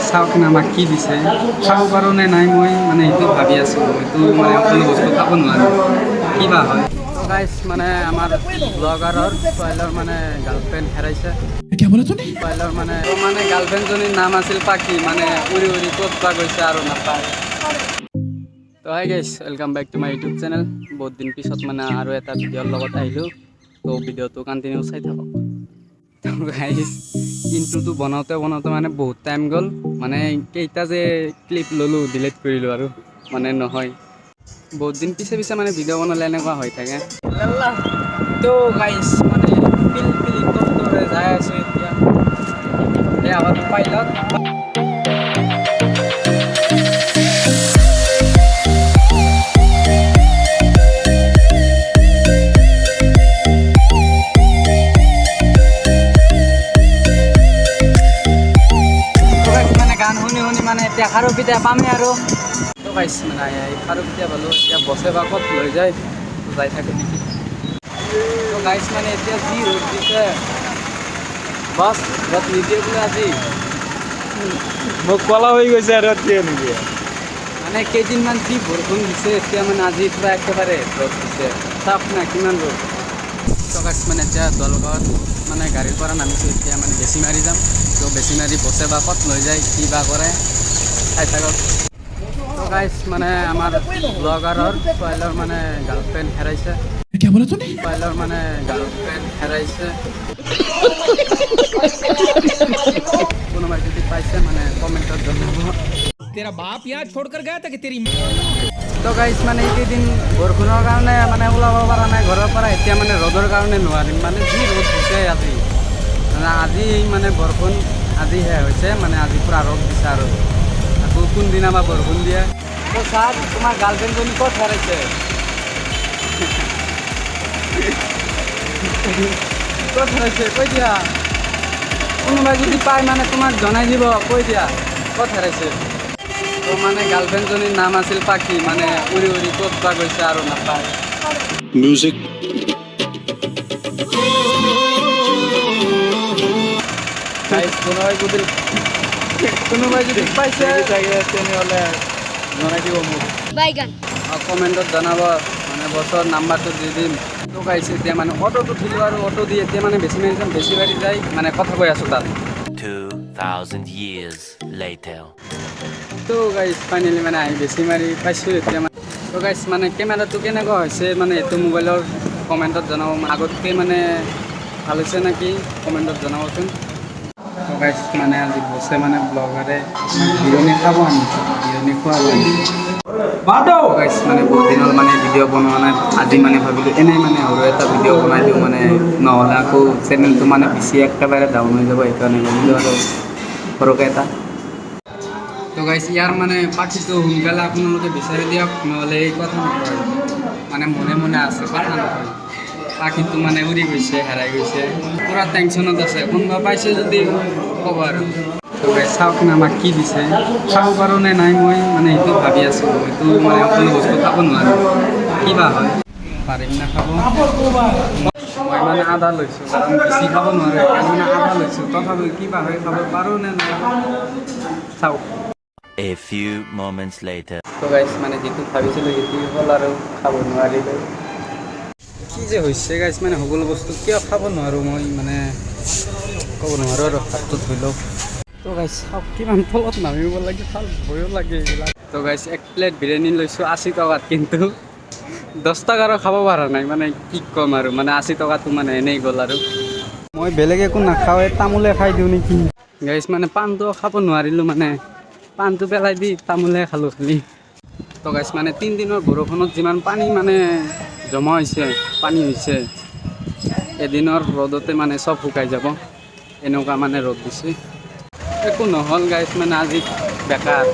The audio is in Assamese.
চাওক না আমাক কি দিছে খাব পাৰোঁ নে নাই মই মানে সেইটো ভাবি আছোঁ এইটো মানে সকলো বস্তু খাব নোৱাৰোঁ কিবা হয় তো গাইছ মানে আমাৰ ব্লগাৰৰ ছোৱালীৰ মানে গাৰ্লফ্ৰেণ্ড হেৰাইছে ছোৱালীৰ মানে গাৰ্লফ্ৰেণ্ডজনীৰ নাম আছিল পাখি মানে উৰি উৰি ক'ত বা গৈছে আৰু নাপায় তো hi guys welcome back to my YouTube channel বহুত দিন পিছত মানে আৰু এটা ভিডিঅ'ৰ লগত আহিলোঁ তো ভিডিঅ'টো কণ্টিনিউ চাই থাকক তো গাইছ ইন্ট্ৰোটো বনাওঁতে মানে বহুত টাইম গ'ল মানে কেইটা যে ক্লিপ ল'লোঁ ডিলিট কৰিলোঁ আৰু মানে নহয় বহুত দিন পিছে মানে ভিডিঅ' বনালে এনেকুৱা হৈ থাকে তো গাইছ মানে পিলিতৰে যাই আছোঁ এতিয়া এই আগত পাইলত গান শুনি মানে এতিয়া খাৰু পিঠা পামেই আৰু তো গাইছ মানে খাৰু পিঠা পালোঁ এতিয়া বছে বা ক'ত লৈ যায় যাই থাকে নেকি তো গাইছ মানে এতিয়া যি ৰ'দ দিছে বাছ ৰ'দ নিদিয়ে বোলে আজি মোক কলা হৈ গৈছে আৰু এতিয়া নেকি মানে কেইদিনমান যি বৰষুণ দিছে এতিয়া মানে আজি পূৰা একেবাৰে ৰ'দ দিছে চাওক না কিমান ৰ'দ তো গাইছ মানে এতিয়া দলগাঁৱত মানে গাড়ীৰ পৰা নামিছোঁ এতিয়া মানে বেছি মাৰি যাম তো বেছি মাৰি বছে বা ক'ত লৈ যায় কি বা কৰে চাই থাকক তো গাইছ মানে আমাৰ ব্লগাৰৰ ছোৱালীৰ মানে গাৰ্লফ্ৰেণ্ড হেৰাইছে ছোৱালীৰ মানে গাৰ্লফ্ৰেণ্ড হেৰাইছে কোনোবাই যদি পাইছে মানে কমেণ্টত জনাব तेरा बाप यहाँ छोड़कर गया था कि तेरी তো গাইছ মানে এইকেইদিন বৰষুণৰ কাৰণে মানে ওলাব পৰা নাই ঘৰৰ পৰা এতিয়া মানে ৰ'দৰ কাৰণে নোৱাৰিম মানে যি ৰ'দ দিছে আজি মানে আজি মানে বৰষুণ আজিহে হৈছে মানে আজি পূৰা ৰ'দ দিছে আৰু আকৌ কোনদিনা বা বৰষুণ দিয়ে তো ছাৰ তোমাৰ গাৰ্লফ্ৰেণ্ডজনী ক'ত হেৰাইছে ক'ত হেৰাইছে কৈ দিয়া কোনোবাই যদি পায় মানে তোমাক জনাই দিব কৈ দিয়া ক'ত হেৰাইছে তো মানে গাৰ্লফ্ৰেণ্ডজনীৰ নাম আছিল পাখি মানে উৰি উৰি ক'ত বা গৈছে আৰু নাপায় মিউজিক কোনোবাই যদি পাইছে তেনেহ'লে জনাই দিব মোক কমেণ্টত জনাব মানে বছৰ নাম্বাৰটো দি দিম তো গাইছে এতিয়া মানে অ'টোত উঠিলোঁ আৰু অ'টো দি এতিয়া মানে বেছি মাৰি যায় মানে কথা কৈ আছোঁ তাত 2000 years later তো গাইছ ফাইনেলি মানে আহি বেছি মাৰি পাইছোঁ এতিয়া মানে তো গাইছ মানে কেমেৰাটো কেনেকুৱা হৈছে মানে এইটো মোবাইলৰ কমেণ্টত জনাব আগতকৈ মানে ভাল হৈছে নেকি কমেণ্টত জনাবচোন তো গাইছ মানে আজি বছে মানে ব্লগাৰে বিৰিয়ানী খাব আনিছে বিৰিয়ানী খোৱাব গাইছ মানে বহুত দিনৰ মানে ভিডিঅ' বনোৱা নাই আজি মানে ভাবিলোঁ এনেই মানে সৰু এটা ভিডিঅ' বনাই দিওঁ মানে নহ'লে আকৌ চেনেলটো মানে বেছি একেবাৰে ডাউন হৈ যাব সেইকাৰণে ভাবিলোঁ আৰু সৰুকৈ এটা তো গাইছ ইয়াৰ মানে পাখিটো সোনকালে আপোনালোকে বিচাৰি দিয়ক নহ'লে এই কথা নকয় মানে মনে আছে কথা নকয় পাখিটো মানে উৰি গৈছে হেৰাই গৈছে পূৰা টেনশ্যনত আছে কোনোবা পাইছে যদি ক'ব আৰু তো গাইছ চাওক না আমাক কি দিছে খাব পাৰোঁ নে নাই মই মানে সেইটো ভাবি আছোঁ এইটো মানে সকলো বস্তু খাব নোৱাৰোঁ কিবা হয় পাৰিম না খাব মই মানে আদা লৈছোঁ কাৰণ বেছি খাব নোৱাৰোঁ সেইকাৰণে মানে আদা লৈছোঁ তথাপি কিবা হয় খাব পাৰোঁ নে নাই চাওক a few moments later তো গাইছ মানে যিটো ভাবিছিলোঁ সেইটো হ'ল আৰু খাব নোৱাৰিলোঁ কি যে হৈছে গাইছ মানে সকলো বস্তু কিয় খাব নোৱাৰোঁ মই মানে ক'ব নোৱাৰোঁ আৰু হাতটো ধুই লওক তো গাইছ চাওক কিমান তলত নামিব লাগে ভাল ভয়ো লাগে এইবিলাক তো গাইছ এক প্লেট বিৰিয়ানী লৈছোঁ 80 টকাত কিন্তু 10 টকাৰো খাব পৰা নাই মানে কি ক'ম আৰু মানে 80 টকাটো মানে এনেই গ'ল আৰু মই বেলেগ একো নাখাওঁৱে তামোলে খাই দিওঁ নেকি গাইছ মানে পাণটো খাব নোৱাৰিলোঁ মানে পাণটো পেলাই দি তামোলে খালোঁ খালি তো গাইছ মানে 3 দিনৰ বৰষুণত যিমান পানী মানে জমা হৈছে পানী হৈছে এদিনৰ ৰ'দতে মানে চব শুকাই যাব এনেকুৱা মানে ৰ'দ দিছে একো নহ'ল গাইছ মানে আজি বেকাৰ